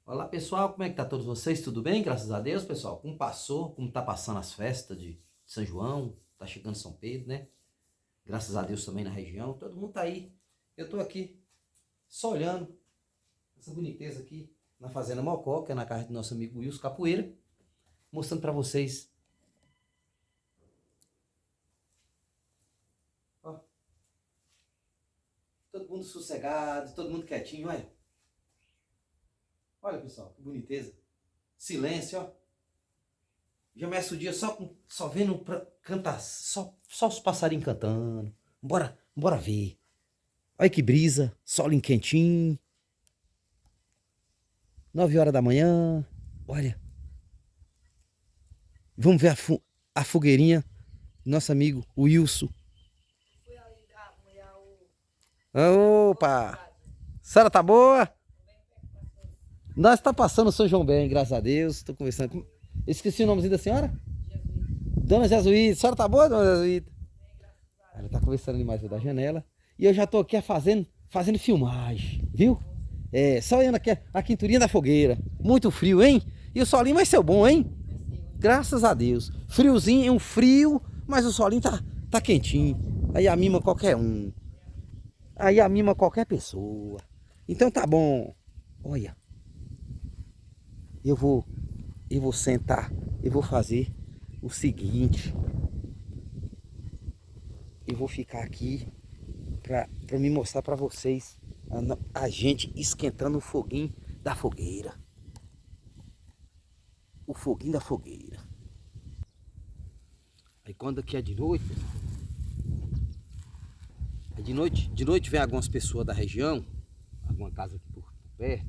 Olá pessoal, como é que tá todos vocês? Tudo bem? Graças a Deus, pessoal. Como passou, como tá passando as festas de São João, tá chegando São Pedro, né? Graças a Deus também na região, todo mundo tá aí. Eu tô aqui só olhando essa boniteza aqui na Fazenda Mocó, que é na casa do nosso amigo Wilson Capoeira, mostrando pra vocês. Ó, todo mundo sossegado, todo mundo quietinho, olha. Olha pessoal, que boniteza. Silêncio, ó. Já começa o dia só vendo pra cantar, só os passarinhos cantando. Bora ver. Olha que brisa, solinho quentinho. 9 horas da manhã. Olha, vamos ver a fogueirinha. Nosso amigo Wilson. Opa! A senhora tá boa? Nós tá passando o São João bem, graças a Deus. Tô conversando com... Esqueci o nomezinho da senhora? Dona Jesuíta. A senhora tá boa, Dona Jesuíta? Ela tá conversando ali mais da janela. E eu já tô aqui fazendo filmagem, viu? É, só olhando aqui a quinturinha da fogueira. Muito frio, hein? E o solinho vai ser bom, hein? Graças a Deus. Friozinho, é um frio, mas o solinho tá quentinho. Aí amima qualquer um. Aí amima qualquer pessoa. Então tá bom. Olha, eu vou sentar, eu vou fazer o seguinte. Eu vou ficar aqui para me mostrar para vocês a gente esquentando o foguinho da fogueira. O foguinho da fogueira. Aí quando aqui é de noite, de noite vem algumas pessoas da região, alguma casa aqui por perto,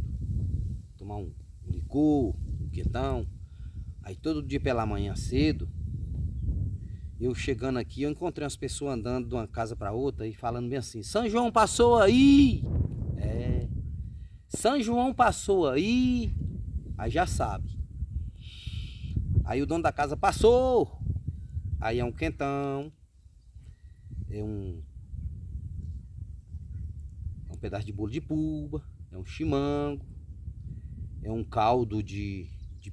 tomar um licor, um quentão. Aí todo dia pela manhã cedo, eu chegando aqui, eu encontrei umas pessoas andando de uma casa para outra e falando bem assim: São João passou aí! É, São João passou aí! Aí já sabe. Aí o dono da casa passou! Aí é um quentão, é um pedaço de bolo de puba, é um chimango, é um caldo de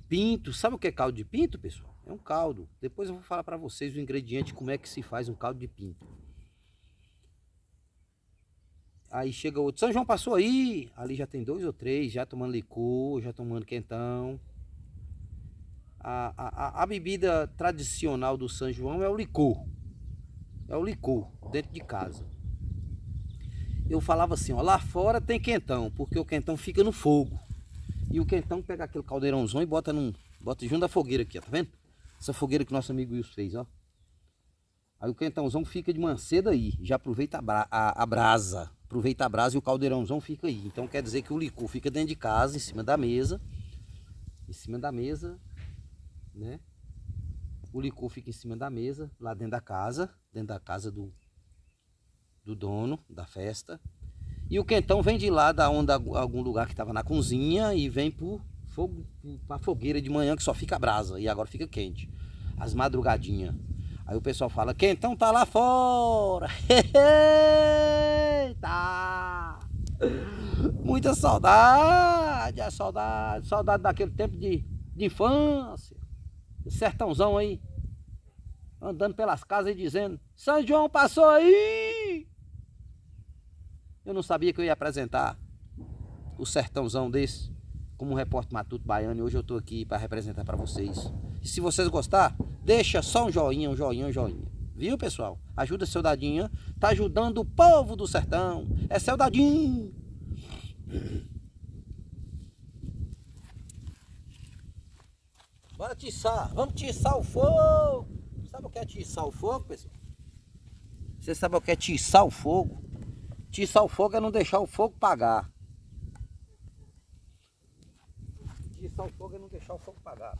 pinto. Sabe o que é caldo de pinto, pessoal? É um caldo. Depois eu vou falar para vocês o ingrediente, como é que se faz um caldo de pinto. Aí chega outro, São João passou aí, ali já tem 2 ou 3, já tomando licor, já tomando quentão. A bebida tradicional do São João é o licor. É o licor, dentro de casa. Eu falava assim, ó, lá fora tem quentão, porque o quentão fica no fogo. E o quentão pega aquele caldeirãozão e bota junto da fogueira aqui, ó, tá vendo? Essa fogueira que nosso amigo Wilson fez, ó. Aí o quentãozão fica de manhã cedo aí, já aproveita a brasa. Aproveita a brasa e o caldeirãozão fica aí. Então quer dizer que o licor fica dentro de casa, em cima da mesa. Em cima da mesa, né? O licor fica em cima da mesa, lá dentro da casa do dono da festa. E o quentão vem de lá, da onde algum lugar que estava na cozinha, e vem pra fogueira de manhã, que só fica brasa, e agora fica quente. As madrugadinhas. Aí o pessoal fala, quentão tá lá fora. Eita! Muita saudade, a saudade daquele tempo de infância. O sertãozão aí, andando pelas casas e dizendo, São João passou aí! Eu não sabia que eu ia apresentar o sertãozão desse como um repórter matuto baiano, e hoje eu tô aqui para representar para vocês. E se vocês gostar, deixa só um joinha, um joinha, um joinha. Viu, pessoal? Ajuda seu dadinho, tá ajudando o povo do sertão. É seu dadinho. Bora tiçar, vamos tiçar o fogo. Sabe o que é tiçar o fogo, pessoal? Você sabe o que é tiçar o fogo? Tiçar o fogo é não deixar o fogo apagar. Tiçar o fogo é não deixar o fogo apagar.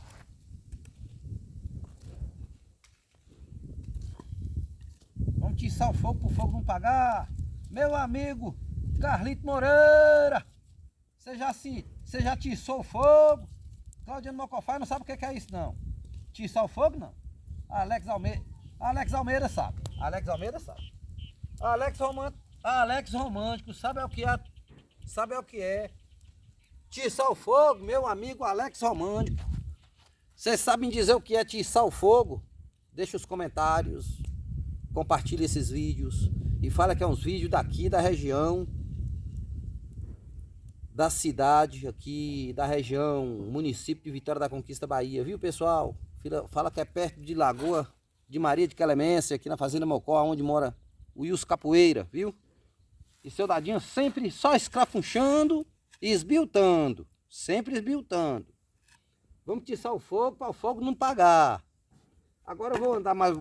Vamos tiçar o fogo pro fogo não apagar. Meu amigo Carlito Moreira, você já tiçou o fogo? Claudiano Mocofá não sabe o que é isso não. Tiçar o fogo não. Alex Almeida sabe. Alex Almeida sabe. Alex Romântico sabe o que é Tiçar o fogo, meu amigo Alex Romântico. Vocês sabem dizer o que é tiçar o fogo? Deixa os comentários, compartilha esses vídeos e fala que é uns vídeos daqui da região, da cidade aqui, da região, município de Vitória da Conquista, Bahia, viu pessoal? Fala que é perto de Lagoa de Maria de Clemência, aqui na Fazenda Mocó, onde mora o Wilson Capoeira, viu? E seu Dadinho sempre só escrafunchando e esbiltando, sempre esbiltando. Vamos tiçar o fogo para o fogo não pagar. Agora eu vou andar mais,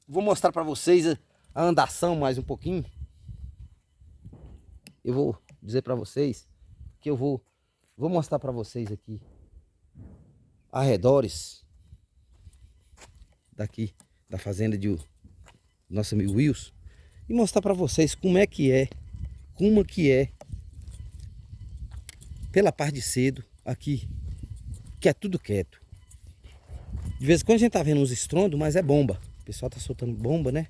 vou mostrar para vocês a andação mais um pouquinho. Eu vou dizer para vocês que eu vou mostrar para vocês aqui arredores daqui da fazenda de nosso amigo Wilson e mostrar para vocês como que é pela parte de cedo aqui, que é tudo quieto. De vez em quando a gente tá vendo uns estrondos, mas é bomba. O pessoal tá soltando bomba, né?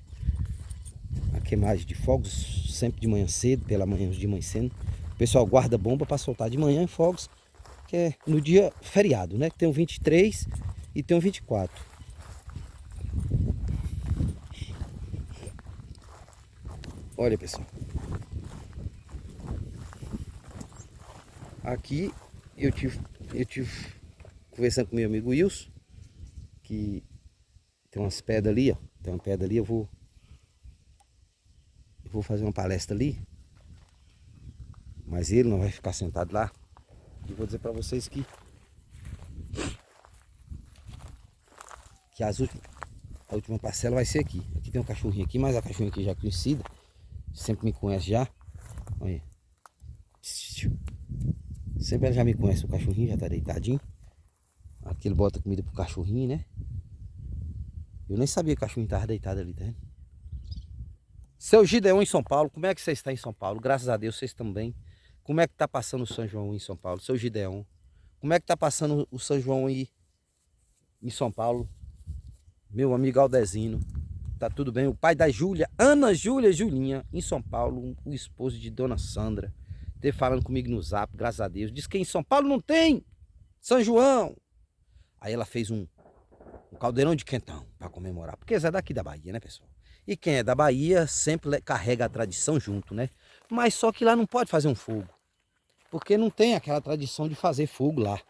A queimagem de fogos sempre de manhã cedo, pela manhã de manhã cedo. O pessoal guarda bomba para soltar de manhã em fogos, que é no dia feriado, né? Tem o 23 e tem o 24. Olha, pessoal. Aqui eu tive conversando com meu amigo Wilson, que tem umas pedras ali, ó. Tem uma pedra ali, eu vou fazer uma palestra ali. Mas ele não vai ficar sentado lá. E vou dizer para vocês que a última parcela vai ser aqui. Aqui tem um cachorrinho aqui, mas a cachorrinha aqui já é conhecida. Sempre me conhece já. Olha. Sempre ela já me conhece, o cachorrinho já tá deitadinho. Aqui ele bota comida pro cachorrinho, né? Eu nem sabia que o cachorrinho tava deitado ali, tá vendo? Seu Gideon em São Paulo, como é que você está em São Paulo? Graças a Deus vocês estão bem. Como é que tá passando o São João em São Paulo? Seu Gideon, como é que tá passando o São João aí em São Paulo? Meu amigo Aldezino, tá tudo bem? O pai da Júlia, Ana Júlia Julinha, em São Paulo, o esposo de Dona Sandra, esteve falando comigo no zap, graças a Deus. Diz que em São Paulo não tem São João. Aí ela fez um caldeirão de quentão para comemorar, porque é daqui da Bahia, né, pessoal? E quem é da Bahia sempre carrega a tradição junto, né? Mas só que lá não pode fazer um fogo, porque não tem aquela tradição de fazer fogo lá.